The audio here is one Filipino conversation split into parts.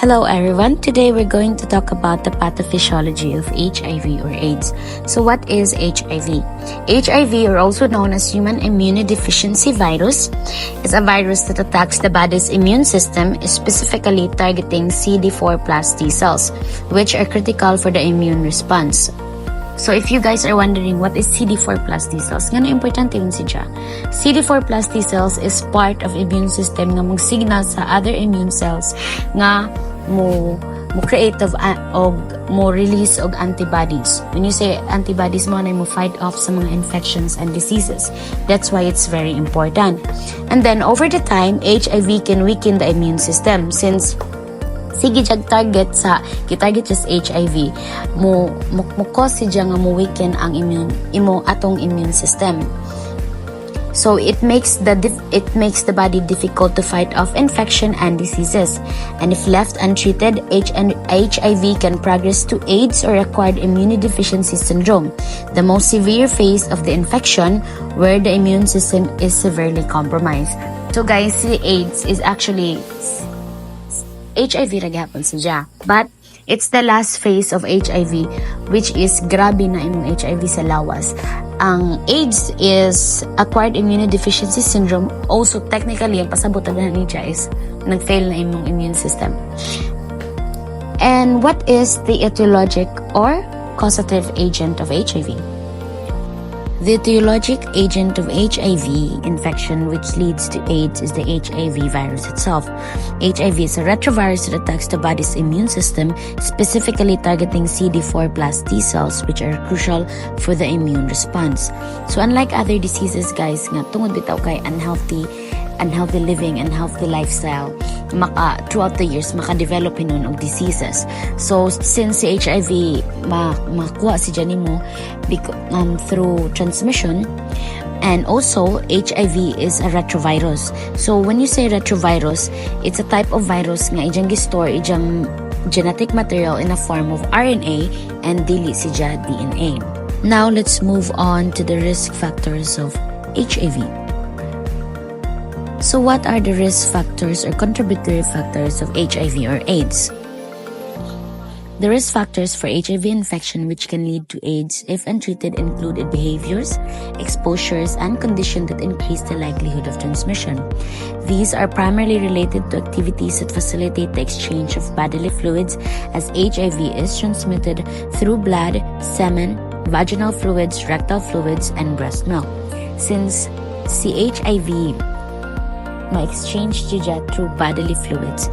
Hello everyone, today we're going to talk about the pathophysiology of HIV or AIDS. So what is HIV? HIV, or also known as human immunodeficiency virus, is a virus that attacks the body's immune system, specifically targeting CD4 plus T cells, which are critical for the immune response. So if you guys are wondering what is CD4 plus T cells, nga na importante yun siya. CD4 plus T cells is part of immune system nga mag-signal sa other immune cells nga mo create of mo release og antibodies. When you say antibodies mo na mo fight off sa mga infections and diseases. That's why it's very important. And then over the time, HIV can weaken the immune system since sige jag target sa gitarget just HIV mo cause siya nga mo weaken ang atong immune system. So it makes the body difficult to fight off infection and diseases. And if left untreated, HIV can progress to AIDS or acquired immunodeficiency syndrome, the most severe phase of the infection where the immune system is severely compromised. So guys, si AIDS is actually HIV ra gyapon siya. But it's the last phase of HIV, which is grabe na imong HIV sa lawas. Ang AIDS is acquired immunodeficiency syndrome. Also, technically, ang pasabutan na niya is nag-fail na imong immune system. And what is the etiologic or causative agent of HIV? The etiologic agent of HIV infection which leads to AIDS is the HIV virus itself. HIV is a retrovirus that attacks the body's immune system, specifically targeting CD4 plus T cells, which are crucial for the immune response. So unlike other diseases, guys, nga tungod bitaw kay unhealthy living and healthy lifestyle, throughout the years maka-develop nun og diseases. So since si HIV makuha si dyan mo through transmission, and also HIV is a retrovirus. So when you say retrovirus, it's a type of virus nga ijang gistore ijang genetic material in a form of RNA and dili si dya DNA. Now let's move on to the risk factors of HIV. So what are the risk factors or contributory factors of HIV or AIDS? The risk factors for HIV infection which can lead to AIDS if untreated include behaviors, exposures, and conditions that increase the likelihood of transmission. These are primarily related to activities that facilitate the exchange of bodily fluids, as HIV is transmitted through blood, semen, vaginal fluids, rectal fluids, and breast milk. Since HIV ma-exchange siya through bodily fluids.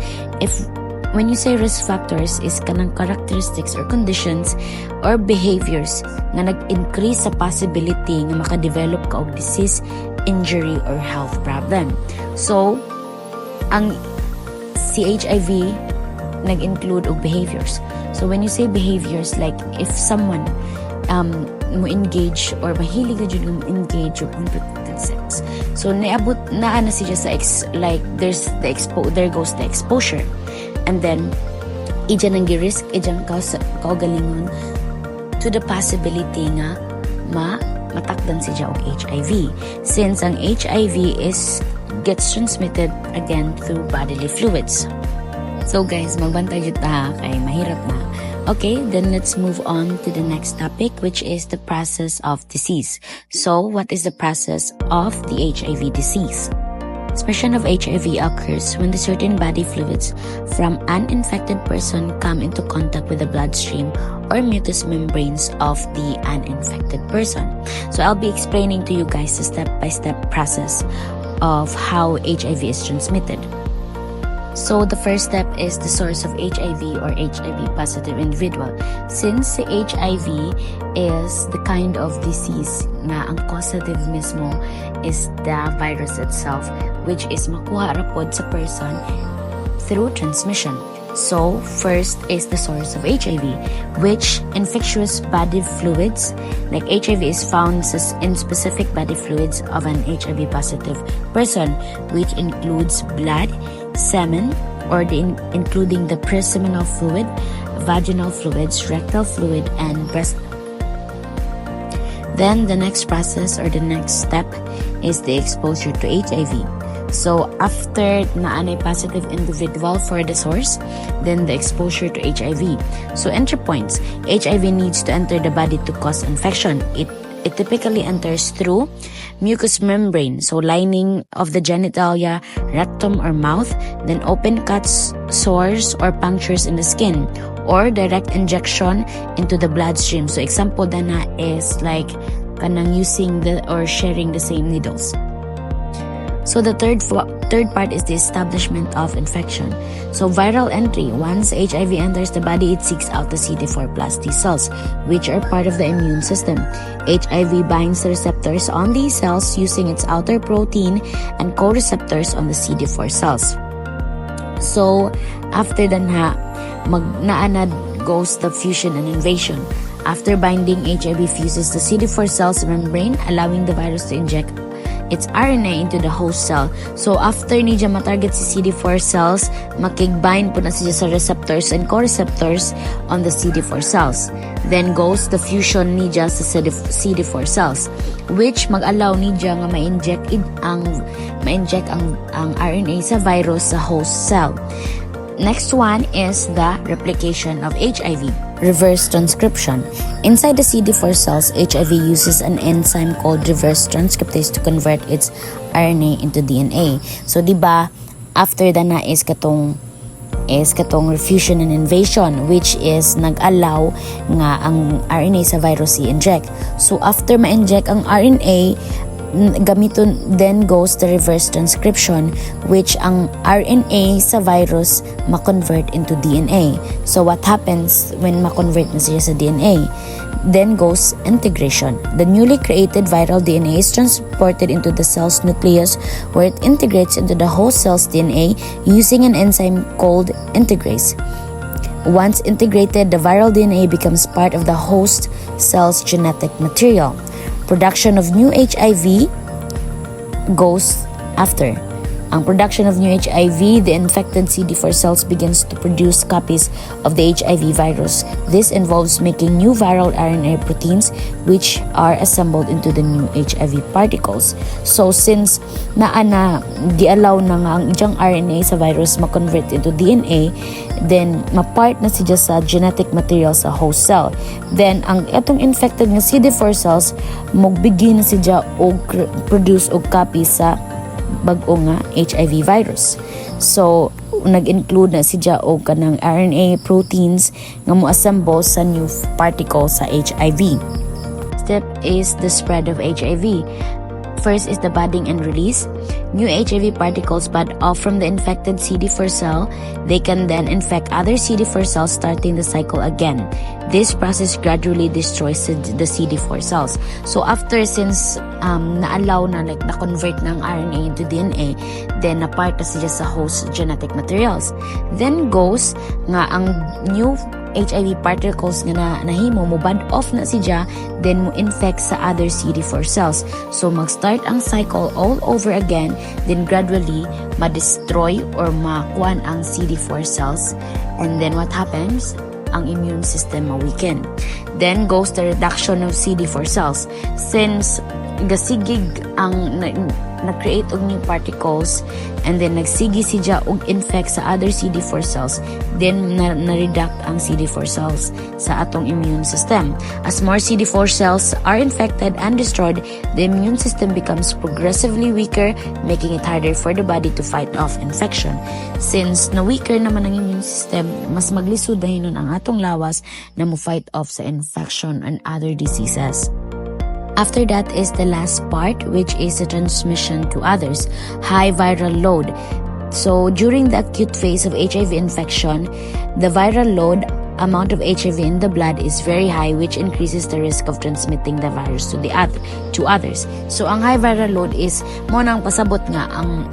When you say risk factors is kanang characteristics or conditions or behaviors nga nag-increase sa possibility nga maka-develop ka og disease, injury, or health problem. So, ang HIV nag-include og behaviors. So when you say behaviors, like if someone mo engage or mahilig na dyan engage or unprotected sex. So naabot na siya sa there goes the exposure. And then ija nang gi-risk ijang kaugalingon to the possibility nga matakdan siya og HIV, since ang HIV gets transmitted again through bodily fluids. So guys, magbantay jud ta kay mahirap na. Okay, then let's move on to the next topic, which is the process of disease. So, what is the process of the HIV disease? Expression of HIV occurs when the certain body fluids from an infected person come into contact with the bloodstream or mucous membranes of the uninfected person. So, I'll be explaining to you guys the step-by-step process of how HIV is transmitted. So the first step is the source of HIV or HIV positive individual. Since the HIV is the kind of disease na ang causative mismo is the virus itself, which is makuha rapod sa person through transmission. So first is the source of HIV, which infectious body fluids, like HIV is found in specific body fluids of an HIV positive person, which includes blood, semen, including the preseminal fluid, vaginal fluids, rectal fluid, and breast. Then the next process or the next step is the exposure to HIV. So after naanay positive individual for the source, then the exposure to HIV. So entry points. HIV needs to enter the body to cause infection. It typically enters through mucous membrane, so lining of the genitalia, rectum or mouth, then open cuts, sores or punctures in the skin, or direct injection into the bloodstream. So example dana is like kanang using or sharing the same needles. So the third part is the establishment of infection. So viral entry. Once HIV enters the body, it seeks out the CD4 plus T cells, which are part of the immune system. HIV binds the receptors on these cells using its outer protein and co-receptors on the CD4 cells. So after that naanad goes the fusion and invasion. After binding, HIV fuses the CD4 cells membrane, allowing the virus to inject its RNA into the host cell. So after niya matarget si CD4 cells, makigbind po na siya sa receptors and co-receptors on the CD4 cells. Then goes the fusion niya sa CD4 cells, which mag-allow niya nga ma-inject ang RNA sa virus sa host cell. Next one is the replication of HIV. Reverse transcription. Inside the CD4 cells, HIV uses an enzyme called reverse transcriptase to convert its RNA into DNA. So, diba, after that na is katong fusion and invasion, which is nag-allow nga ang RNA sa virus i-inject. So, after ma-inject ang RNA, gamiton then goes the reverse transcription, which ang RNA sa virus ma-convert into DNA. So what happens when ma-convert na siya sa DNA? Then goes integration. The newly created viral DNA is transported into the cell's nucleus, where it integrates into the host cell's DNA using an enzyme called integrase. Once integrated, the viral DNA becomes part of the host cell's genetic material. Production of new HIV goes after. Ang production of new HIV, the infected CD4 cells begins to produce copies of the HIV virus. This involves making new viral RNA proteins, which are assembled into the new HIV particles. So since gi-allow na nga ang iyang RNA sa virus ma-convert into DNA, then ma-part na siya sa genetic material sa host cell. Then ang itong infected nga CD4 cells magbigay na siya og produce og copy sa bag-o nga HIV virus. So nag-include na siya og kanang RNA proteins nga mo-assemble sa new particle sa HIV. Step is the spread of HIV. First is the budding and release. New HIV particles bud off from the infected CD4 cell. They can then infect other CD4 cells, starting the cycle again. This process gradually destroys the CD4 cells. So after, since na-allow na, like na-convert ng RNA into DNA, then na-part na siya sa host genetic materials. Then goes nga ang new HIV particles nga nahimo mo bud off na siya, then mo infect sa other CD4 cells. So mag-start ang cycle all over again, then gradually ma-destroy or makuan ang CD4 cells, and then what happens? Ang immune system ma-weaken. Then goes the reduction of CD4 cells. Since gasigig ang na-create og new particles, and then nagsigi siya og infect sa other CD4 cells, then na-reduct ang CD4 cells sa atong immune system. As more CD4 cells are infected and destroyed, the immune system becomes progressively weaker, making it harder for the body to fight off infection. Since na-weaker naman ang immune system, mas maglisod dahinon ang atong lawas na mo fight off sa infection and other diseases. After that is the last part, which is the transmission to others, high viral load. So during the acute phase of HIV infection, the viral load amount of HIV in the blood is very high, which increases the risk of transmitting the virus to others. So ang high viral load is mo nang pasabot nga ang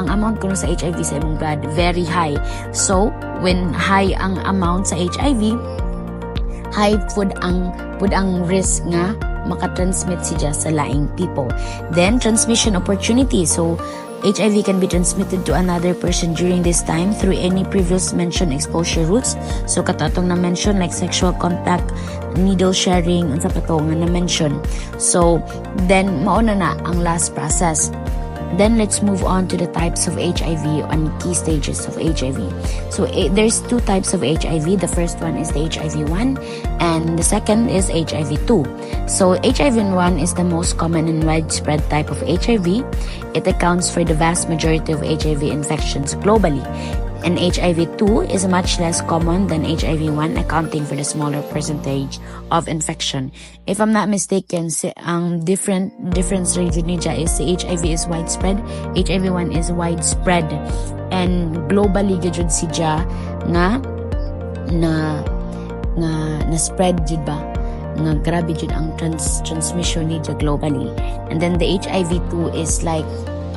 amount kuno sa HIV sa imong blood very high. So when high ang amount sa HIV, high pud ang risk nga makatransmit siya sa laing people. Then transmission opportunity. So HIV can be transmitted to another person during this time through any previous mentioned exposure routes. So katatong na mention like sexual contact, needle sharing, unsa pa to nga na mention. So then mauna na ang last process. Then let's move on to the types of HIV and key stages of HIV. So there's two types of HIV. The first one is the HIV-1 and the second is HIV-2. So HIV-1 is the most common and widespread type of HIV. It accounts for the vast majority of HIV infections globally. And HIV-2 is much less common than HIV-1, accounting for the smaller percentage of infection. If I'm not mistaken, ang difference region niya is HIV is widespread, HIV-1 is widespread, and globally gajud siya na spread jud ba? Nga grabe jud ang transmission niya globally. And then the HIV-2 is like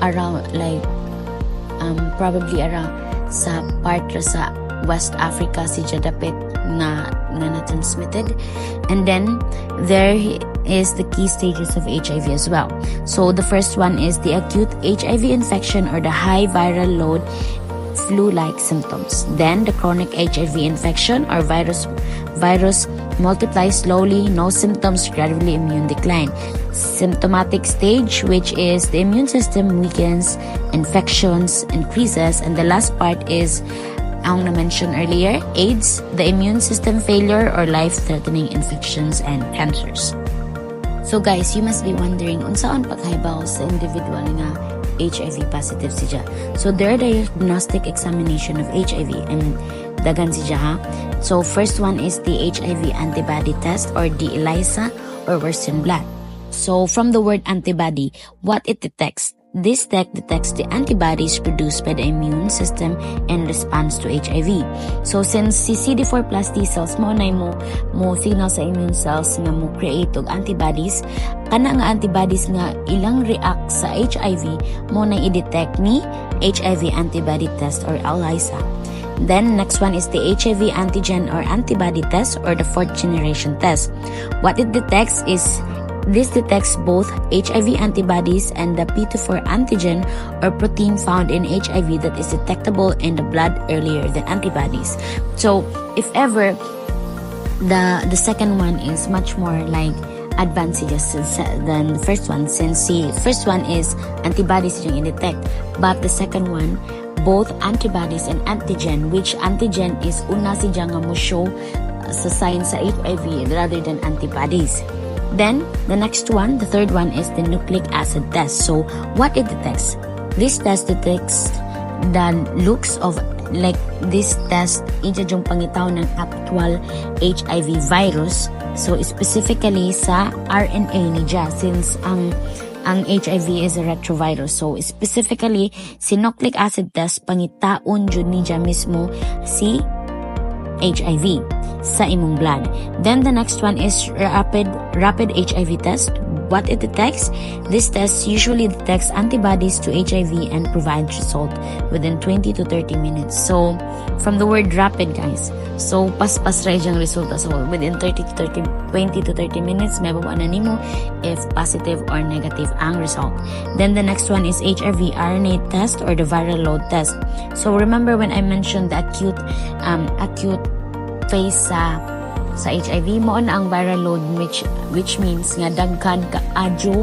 around probably around sa part sa West Africa si dapit na transmitted. And then there is the key stages of HIV as well. So the first one is the acute HIV infection or the high viral load flu-like symptoms. Then the chronic HIV infection or virus multiplies slowly, no symptoms, gradually immune decline. Symptomatic stage, which is the immune system weakens, infections increases, and the last part is ang na-mention earlier, AIDS, the immune system failure or life-threatening infections and cancers. So guys, you must be wondering unsaon pagkahibaw sa individual nga HIV positive siya. So there are diagnostic examination of HIV and dagan siya ha. So first one is the HIV antibody test or the ELISA or Western blot. So from the word antibody, what it detects? This tech detects the antibodies produced by the immune system in response to HIV. So since si CD4 plus T cells mo signal sa immune cells nga mo create og antibodies, kana nga antibodies nga ilang react sa HIV mo na i-detect ni HIV antibody test or ELISA. Then next one is the HIV antigen or antibody test or the fourth generation test. What it detects is this detects both HIV antibodies and the P2 antigen or protein found in HIV that is detectable in the blood earlier than antibodies. So if ever the second one is much more like advanced than the first one, since the first one is antibodies yung i-detect, but the second one both antibodies and antigen, which antigen is una siya nga mo show sa signs sa HIV rather than antibodies. Then, the next one, the third one is the nucleic acid test. So, what it detects? This test detects the looks of, like this test, ito yung pangitaw ng actual HIV virus. So, specifically sa RNA niya, since ang HIV is a retrovirus. So, specifically, si nucleic acid test, pangitaon dyan niya mismo si HIV sa imong blood. Then the next one is rapid HIV test. What it detects? This test usually detects antibodies to HIV and provides result within 20 to 30 minutes. So from the word rapid, guys, so pas-pas ra yung resulta. So within 20 to 30 minutes may bawa na nimo if positive or negative ang result. Then the next one is HIV RNA test or the viral load test. So remember when I mentioned the acute phase sa HIV, mo na ang viral load, which means nga dagkan kaadyo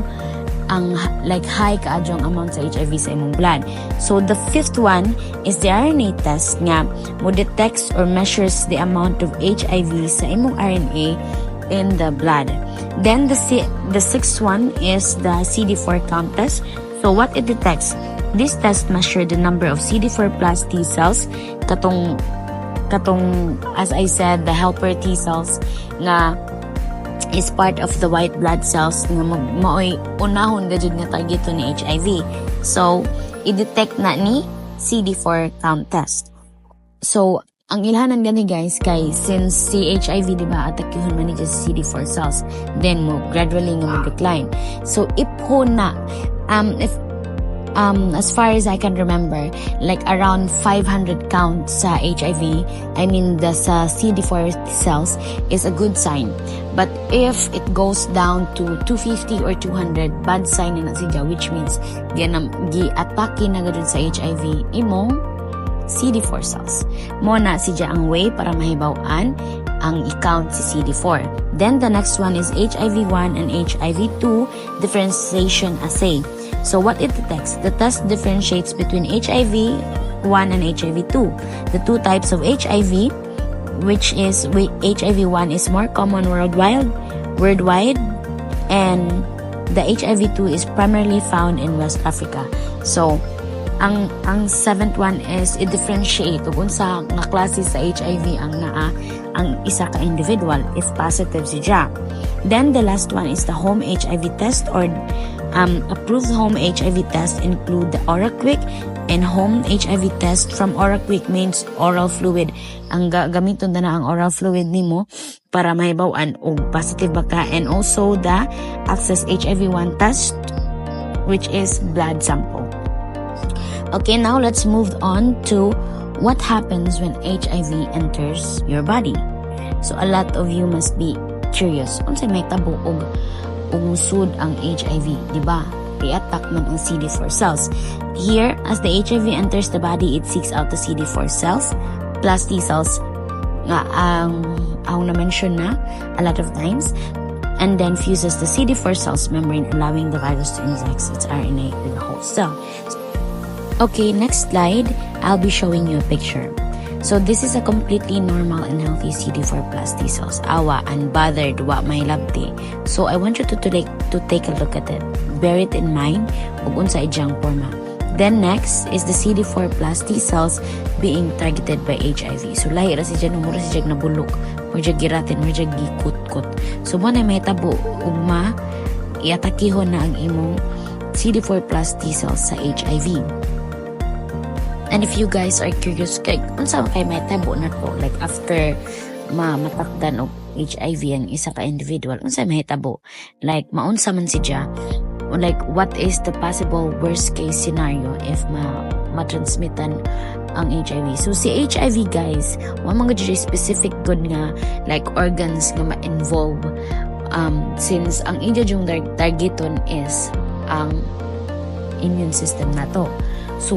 ang like high kaadyo ang amount sa HIV sa imong blood. So the fifth one is the RNA test nga mo detects or measures the amount of HIV sa imong RNA in the blood. Then the sixth one is the CD4 count test. So what it detects? This test measures the number of CD4 plus T cells katong as I said, the helper T cells nga is part of the white blood cells nga maoy unahon gajud nga target ni HIV. So i-detect na ni CD4 count test. So ang ilhanan gani guys kay since si HIV diba atakihon man ni sa CD4 cells, then mo gradually nga mag-decline. So ipho na as far as I can remember, like around 500 count sa HIV, I mean sa CD4 cells is a good sign. But if it goes down to 250 or 200, bad sign na siya, which means gi-atake na gud sa HIV imong CD4 cells. Mo na siya ang way para mahibaw-an ang i-count si CD4. Then the next one is HIV-1 and HIV-2 differentiation assay. So what it detects? The test differentiates between HIV-1 and HIV-2. The two types of HIV, which is HIV-1 is more common worldwide, and the HIV-2 is primarily found in West Africa. So ang seventh one is i-differentiate kung unsa nga klase sa HIV ang isa ka individual if positive siya. Then the last one is the home HIV test, or approved home HIV test include the OraQuick, and home HIV test from OraQuick means oral fluid. Ang gamiton na ang oral fluid nimo para mahibaw-an og positive ba ka, and also the Access HIV-1 test, which is blood sample. Okay, now let's move on to what happens when HIV enters your body. So a lot of you must be curious. Unsay may tabo og musud ang HIV, di ba? I-attack man ang CD4 cells. Here, as the HIV enters the body, it seeks out the CD4 cells plus T cells nga ang na-mention na a lot of times, and then fuses the CD4 cells membrane, allowing the virus to inject its RNA to the host cell. Okay, next slide, I'll be showing you a picture. So this is a completely normal and healthy CD4 plus T cells. Awa, unbothered, wa may labti. So I want you to take a look at it. Bear it in mind ug unsa ijang forma. Then next is the CD4 plus T cells being targeted by HIV. So lahi ra siya mura siya nabulok, or siya giratin, or siya gikut-kut. So mo na may tabo ugma iatakihon na ang imong CD4 plus T cells sa HIV. And if you guys are curious, kay unsa kay may tabo na to, like after matakdan og HIV ang isa ka individual, unsa may tabo, like maunsa man siya, like what is the possible worst case scenario if ma-transmitan ang HIV. So si HIV guys, wa man gyud specific good nga like organs nga ma-involve, since ang yung targeton is ang immune system na to. So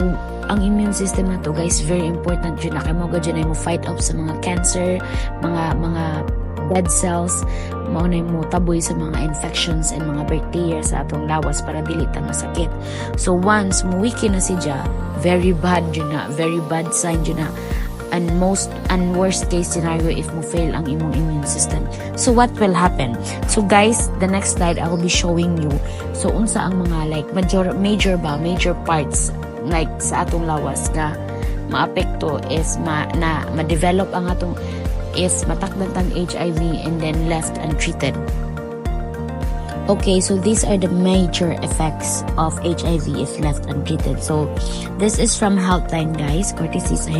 ang immune system na to guys, very important yun na kay mo gadyo na mo fight off sa mga cancer, mga dead cells, maunay mo taboy sa mga infections and mga bacteria sa atong lawas para dili ta masakit. So once muwiki na siya, very bad yun na, very bad sign yun na, and worst case scenario if mo fail ang imong immune system. So what will happen? So guys, the next slide I will be showing you. So unsa ang mga like major parts like sa atong lawas nga maapekto is ma-develop ang atong is matakdan tang HIV and then left untreated. Okay, so these are the major effects of HIV if left untreated. So this is from Healthline guys, courtesy sa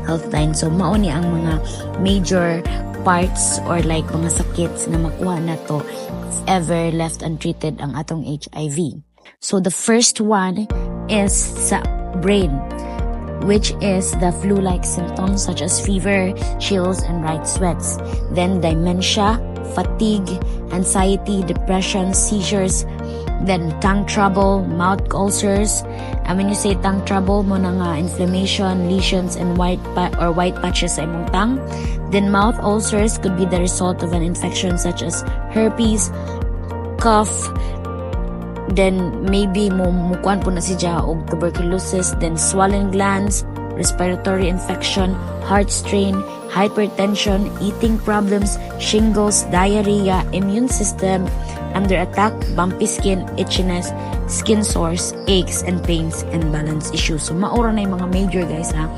Healthline. So mao ni ang mga major parts or like mga sakits na makuha na to if ever left untreated ang atong HIV. So the first one is sa brain, which is the flu-like symptoms such as fever, chills, and right sweats. Then dementia, fatigue, anxiety, depression, seizures, then tongue trouble, mouth ulcers. And when you say tongue trouble, mo na nga inflammation, lesions, and white patches sa imong tongue. Then mouth ulcers could be the result of an infection such as herpes, cough, then maybe mukuan po na siya og tuberculosis, then swollen glands, respiratory infection, heart strain, hypertension, eating problems, shingles, diarrhea, immune system under attack, bumpy skin, itchiness, skin sores, aches and pains, and balance issues. So maura na yung mga major guys ha.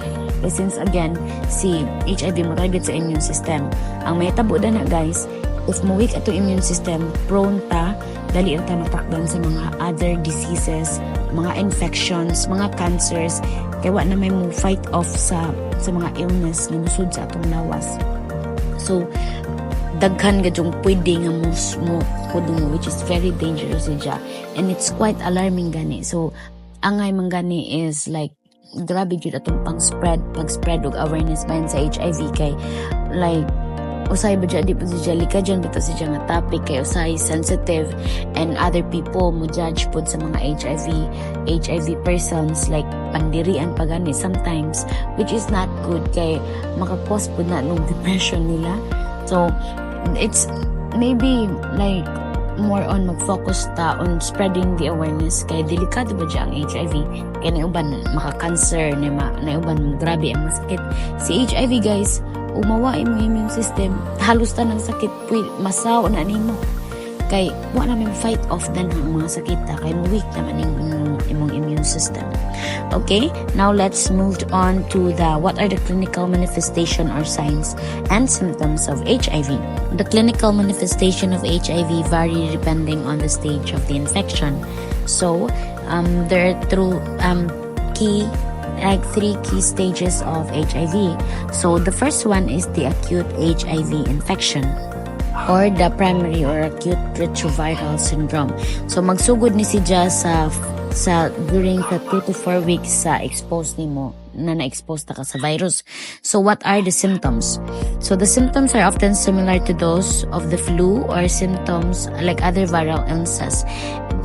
Since again, si HIV mo target sa immune system. Ang may tabo na guys, if mo weak ato immune system, prone ta dali ang matakdan sa mga other diseases, mga infections, mga cancers, kaya wa na may mo fight off sa mga illness nga musud sa atong lawas. So daghan gadyong pwede nga mo kudungo, which is very dangerous siya, and it's quite alarming gani. So angay man gani is like grabe jud atong pag-spread og awareness bayan sa HIV kay like usay ba di po siya lika dyan bito siya nga topic kay usay sensitive, and other people mo judge po sa mga HIV persons like pandirian pagani sometimes, which is not good kay makakos po na ng depression nila. So it's maybe like more on mag-focus ta on spreading the awareness kay delikado ba dyan ang HIV kay nauban maka-cancer nauban grabe ang masakit si HIV guys umawa imong immune system halos tanang sakit masaw na nimo kay wa namin fight off dan ang mga sakit kay weak naman imong immune system. Okay, now let's move on to what are the clinical manifestation or signs and symptoms of HIV. The clinical manifestation of HIV vary depending on the stage of the infection. So, there are three key stages of HIV. So, the first one is the acute HIV infection or the primary or acute retroviral syndrome. So, magsugod ni si Jia during the 2 to 4 weeks sa expose nimo na-expose ta ka sa virus. So what are the symptoms? So the symptoms are often similar to those of the flu or symptoms like other viral illnesses,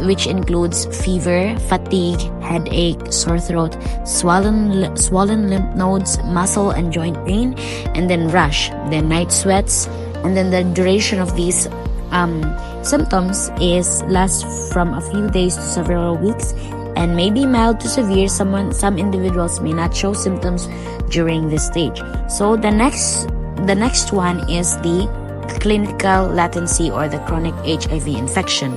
which includes fever, fatigue, headache, sore throat, swollen lymph nodes, muscle and joint pain, and then rash, then night sweats, and then the duration of these symptoms lasts from a few days to several weeks and may be mild to severe. Some individuals may not show symptoms during this stage. So the next one is the clinical latency or the chronic HIV infection.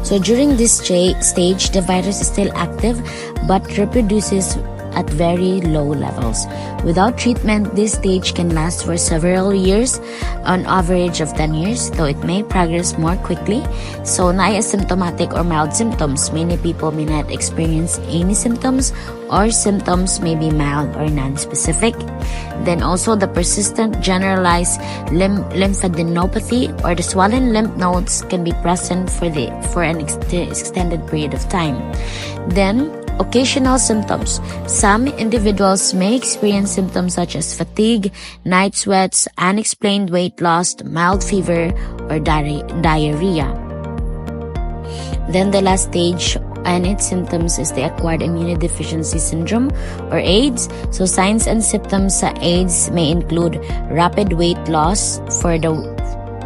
So during this stage, the virus is still active but reproduces at very low levels. Without treatment, this stage can last for several years, on average of 10 years, though it may progress more quickly. So, asymptomatic or mild symptoms. Many people may not experience any symptoms, or symptoms may be mild or non-specific. Then also the persistent generalized lymphadenopathy or the swollen lymph nodes can be present for an extended period of time. Then occasional symptoms. Some individuals may experience symptoms such as fatigue, night sweats, unexplained weight loss, mild fever, or diarrhea. Then the last stage and its symptoms is the acquired immunodeficiency syndrome or AIDS. So signs and symptoms sa AIDS may include rapid weight loss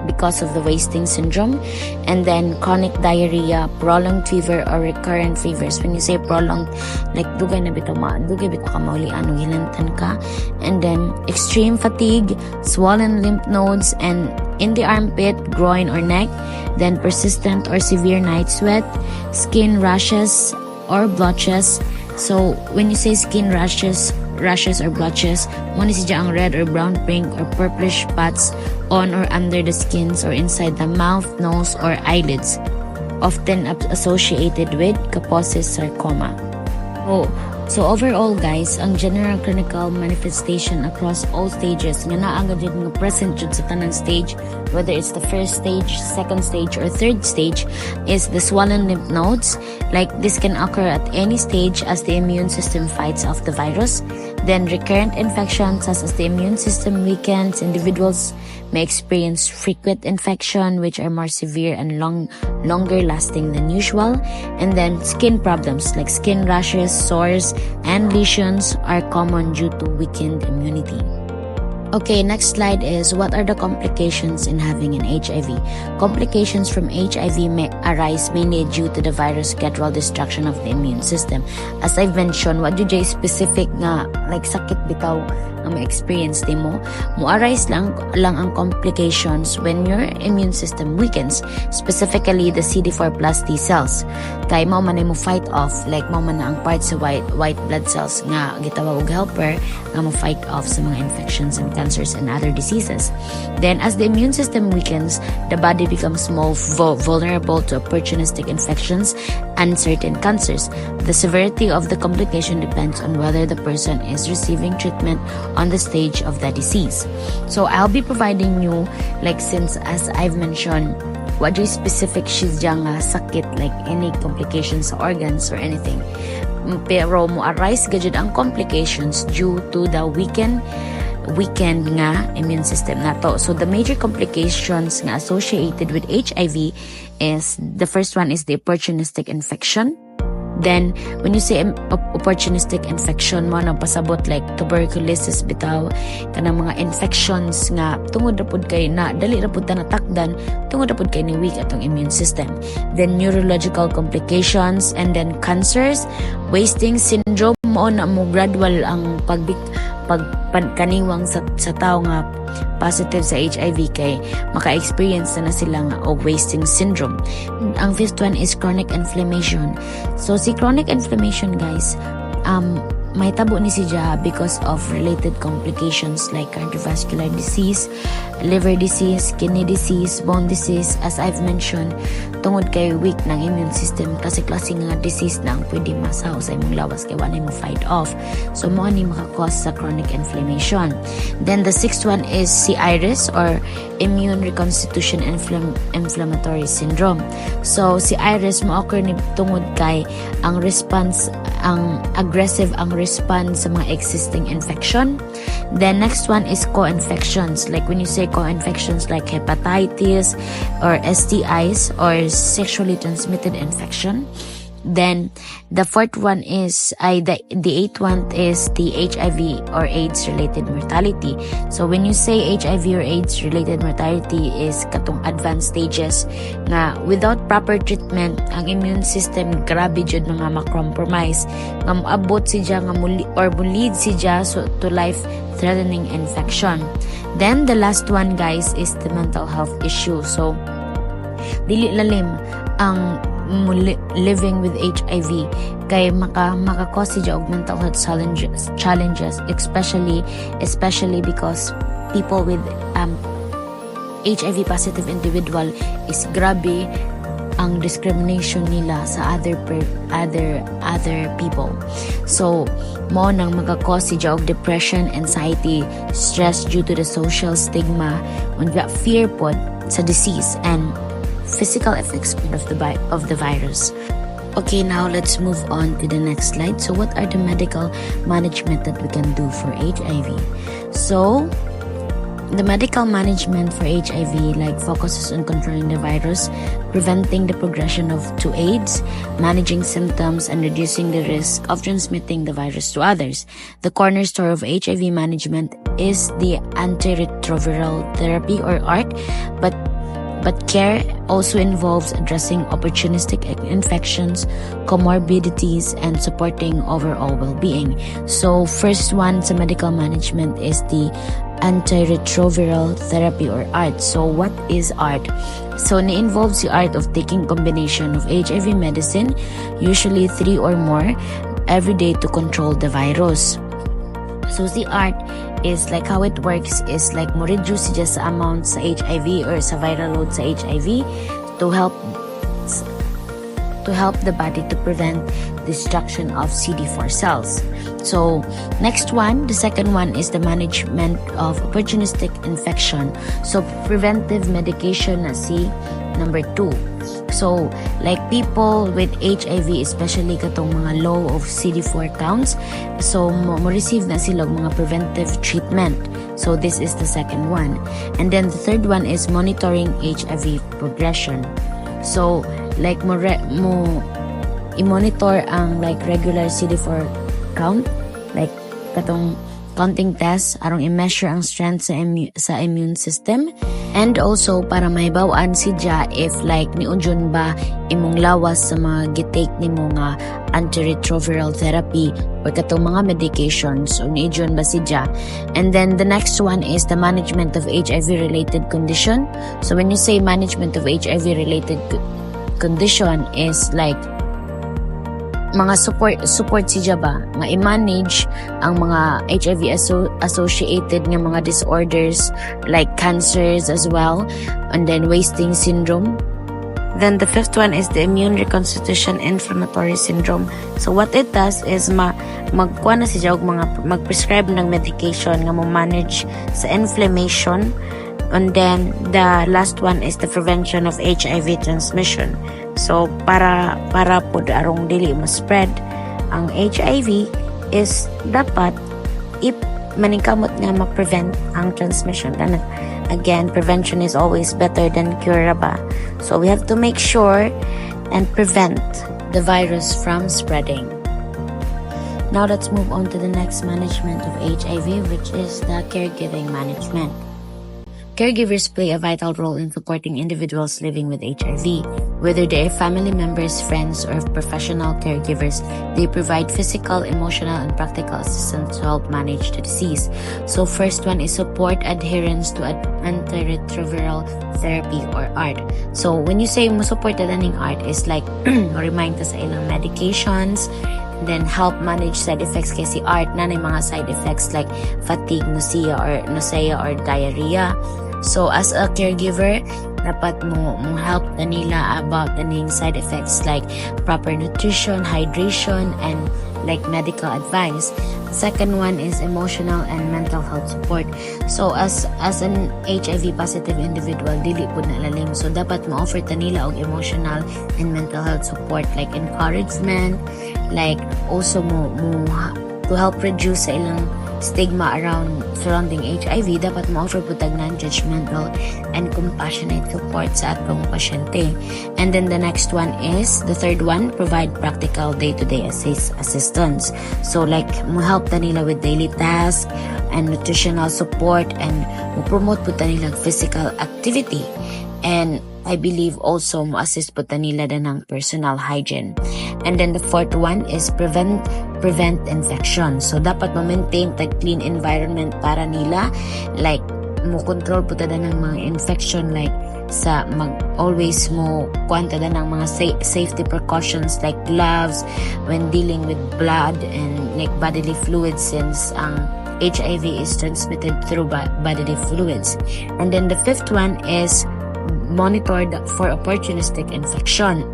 because of the wasting syndrome, and then chronic diarrhea, prolonged fever or recurrent fevers. When you say prolonged, like dugay bitaw ka maulian o hilantan ka, and then extreme fatigue, swollen lymph nodes and in the armpit, groin or neck, then persistent or severe night sweat, skin rashes or blotches. So when you say skin rashes or blotches, one is ang red or brown pink or purplish spots on or under the skins or inside the mouth, nose, or eyelids, often associated with Kaposi's sarcoma. So overall guys, ang general clinical manifestation across all stages nga naagad nga present jud sa tanang stage, whether it's the first stage, second stage, or third stage, is the swollen lymph nodes. Like this can occur at any stage as the immune system fights off the virus. Then recurrent infections as the immune system weakens. Individuals may experience frequent infection which are more severe and longer lasting than usual. And then skin problems like skin rashes, sores, and lesions are common due to weakened immunity. Okay, next slide is what are the complications in having an HIV? Complications from HIV may arise mainly due to the virus gradual destruction of the immune system. As I've mentioned, what do you specific nga like sakit bitaw ang ma-experience mo arise lang ang complications when your immune system weakens, specifically the CD4 plus T cells. Kay mo man mo fight off, like mo man ang part sa white blood cells nga gitawag og helper nga mo fight off sa mga infections and cancers and other diseases. Then as the immune system weakens, the body becomes more vulnerable to opportunistic infections and certain cancers. The severity of the complication depends on whether the person is receiving treatment on the stage of the disease. So I'll be providing you, like since as I've mentioned, what do specific she's nga sakit, like any complications sa organs or anything. Pero mo arise gajud ang complications due to the weakened nga immune system nato. So the major complications nga associated with HIV is the first one is the opportunistic infection. Then, when you say opportunistic infection, mo nang pasabot like tuberculosis bitaw, kanang mga infections nga tungod ra pud kay na dali ra pud ta natakdan, tungod ra pud kay ni weak atong immune system. Then neurological complications, and then cancers, wasting syndrome, mo na mo gradual ang pagkaniwang sa tao nga positive sa HIV kay maka-experience na sila nga of wasting syndrome. Ang fifth one is chronic inflammation. So si chronic inflammation, guys, may tabo ni siya because of related complications like cardiovascular disease, liver disease, kidney disease, bone disease. As I've mentioned, tungod kay weak ng immune system, klase-klase nga disease na ang pwede masaw sa imong lawas kay wala mo fight off. So mo ni maka-cause sa chronic inflammation. Then the sixth one is CIRS or immune reconstitution inflammatory syndrome. So si IRIS mo occur ni tungod kay ang aggressive response sa mga existing infection. Then next one is co-infections. Like when you say co-infections like hepatitis or STIs or sexually transmitted infection. Then the fourth one is the eighth one is the HIV or AIDS related mortality. So when you say HIV or AIDS related mortality is katong advanced stages nga without proper treatment ang immune system grabe jud nga ma-compromise nga moabot siya nga lead siya to life threatening infection. Then the last one, guys, is the mental health issue. So dili lalim ang living with HIV kay maka-cause siya og mental health challenges especially because people with HIV positive individual is grabe ang discrimination nila sa other people. So mo nang maka-cause siya og depression, anxiety, stress due to the social stigma, and fear pod sa disease and physical effects of the virus. Okay, now let's move on to the next slide. So what are the medical management that we can do for HIV? So the medical management for HIV focuses on controlling the virus, preventing the progression to AIDS, managing symptoms, and reducing the risk of transmitting the virus to others. The cornerstone of HIV management is the antiretroviral therapy or ART, but care also involves addressing opportunistic infections, comorbidities, and supporting overall well-being. So first one sa medical management is the antiretroviral therapy or ART. So what is ART? So ni-involves the ART of taking combination of HIV medicine, usually 3 or more, every day to control the virus. So the ART is like how it works is like mo reduce siya sa amount sa HIV or sa viral load sa HIV to help the body to prevent destruction of CD4 cells. So next one, the second one is the management of opportunistic infection. So preventive medication na si number 2. So like people with HIV, especially katong mga low of CD4 counts, so mo receive na sila mga preventive treatment. So this is the second one. And then the third one is monitoring HIV progression. So like mo i-monitor ang like regular CD4 count, like katong counting test arong i-measure ang strength sa immune system, and also para mahibaw-an siya if like niudyon ba imong lawas sa mga gitake nimo nga antiretroviral therapy or katong mga medications o niudyon ba siya. And then the next one is the management of HIV related condition. So when you say management of HIV related condition is like mga support siya ba nga i-manage ang mga HIV associated nga mga disorders like cancers as well, and then wasting syndrome. Then the fifth one is the immune reconstitution inflammatory syndrome. So what it does is magkuha na siya og mag-prescribe ng medication nga mo manage sa inflammation. And then the last one is the prevention of HIV transmission. So para po arong dili ma-spread ang HIV is dapat maningkamot nga ma-prevent ang transmission. And again, prevention is always better than cure ba. So we have to make sure and prevent the virus from spreading. Now let's move on to the next management of HIV, which is the caregiving management. Caregivers play a vital role in supporting individuals living with HIV. Whether they are family members, friends, or professional caregivers, they provide physical, emotional, and practical assistance to help manage the disease. So first one is support adherence to antiretroviral therapy or ART. So when you say mo support aning ART, is like remind us sa ilang medications, then help manage side effects kasi ART na mga side effects like fatigue, nausea or diarrhea. So as a caregiver, dapat mo help nila about the side effects like proper nutrition, hydration, and like medical advice. Second one is emotional and mental health support. So as an HIV positive individual, dili po na lalim. So dapat mo-offer nila og emotional and mental health support like encouragement, like also to help reduce sa ilang stigma surrounding HIV, dapat ma-offer po tag non-judgmental and compassionate support sa atong pasyente. And then the next one is, the third one, provide practical day-to-day assistance. So like, mo-help ta nila with daily tasks and nutritional support, and mo-promote po ta nila physical activity. And I believe also mo-assist po ta nila ng personal hygiene. And then the fourth one is prevent infection. So dapat ma-maintain tag clean environment para nila, like mo control po tada ng mga infection, like sa always mo kuan tada ng mga safety precautions like gloves when dealing with blood and like bodily fluids, since ang HIV is transmitted through bodily fluids. And then the fifth one is monitored for opportunistic infection.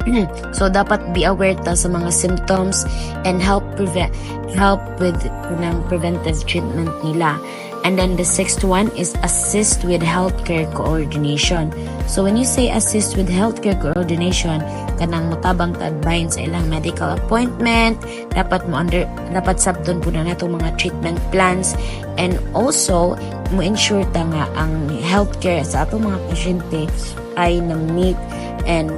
So dapat be aware ta sa mga symptoms and help with preventive treatment nila. And then the sixth one is assist with healthcare coordination. So when you say assist with healthcare coordination, kanang motabang ta-advise sa ilang medical appointment, dapat sabton po na natong mga treatment plans, and also mo ensure ta nga ang healthcare sa atong mga pasyente ay na-meet. And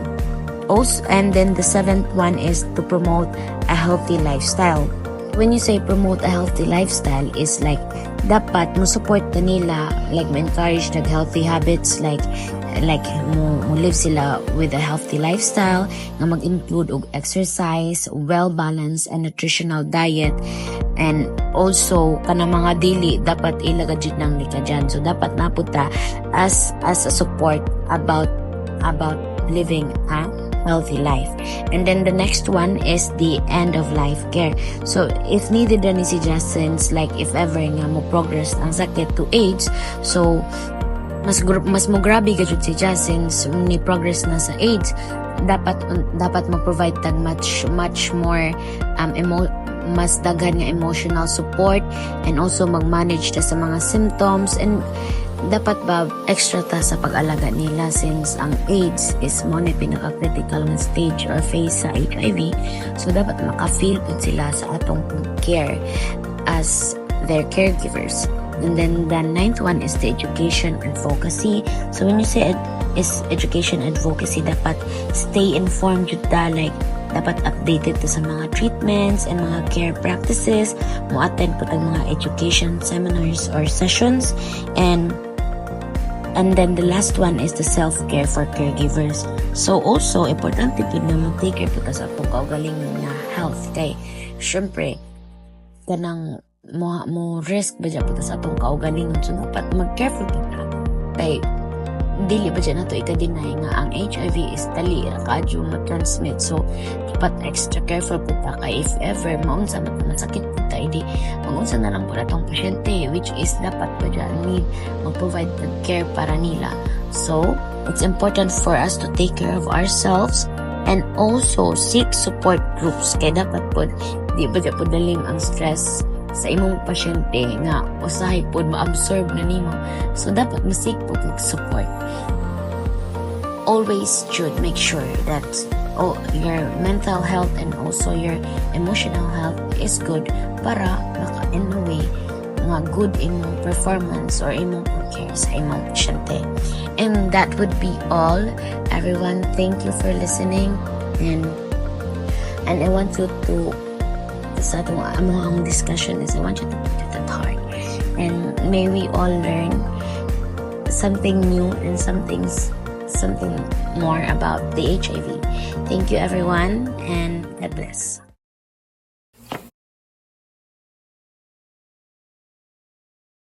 then the seventh one is to promote a healthy lifestyle. When you say promote a healthy lifestyle, is like dapat mo support nila, like ma-encourage nag healthy habits, like mo live sila with a healthy lifestyle nga mag-include og exercise, well-balanced and nutritional diet, and also kanang mga dili dapat ilagad nang nikadyan. So dapat naputa as a support about living a healthy life. And then the next one is the end of life care. So if needed ni si Justin's, like if ever nga mo progress ang sakit to AIDS, so mas mo grabe gajud si Justin's ni progress na sa AIDS, dapat mag-provide tag much more mas daghan nga emotional support, and also mag-manage ta sa mga symptoms, and dapat ba extra ta sa pag-alaga nila, since ang AIDS is mo ni pinaka-critical na stage or phase sa HIV. So dapat maka-feel po sila sa atong care as their caregivers. And then the ninth one is the education advocacy. So when you say is education advocacy, dapat stay informed jud ta, like dapat updated to sa mga treatments and mga care practices, mo attend po tag mga education seminars or sessions. And then the last one is the self-care for caregivers. So also, importante po na mag-take care po ta sa atong kaugalingon na health. Kay, syempre, kanang mo risk ba dyan po ta sa atong kaugalingon. So, dapat mag-careful po ta. Kay, dili ba dyan na ito ika-deny nga ang HIV is dali, kadyo ma-transmit. So, dapat extra careful po ta. Kay, if ever, maunsa masakit po ta, hindi, maunsa na lang po na itong pasyente, which is dapat pa dyan need mag-provide the care para nila. So, it's important for us to take care of ourselves and also seek support groups. Kaya dapat po, di ba dyan po daling ang stress sa imong pasyente nga usahay po ma-absorb na nimo. So, dapat masik po support. Always should make sure that your mental health and also your emotional health is good para in a way nga good imong performance or imong care sa imong pasyente. And that would be all, everyone. Thank you for listening, and And I want you to, sa among discussion is I want you to put it at heart. And may we all learn something new and something more about the HIV. Thank you everyone, and God bless.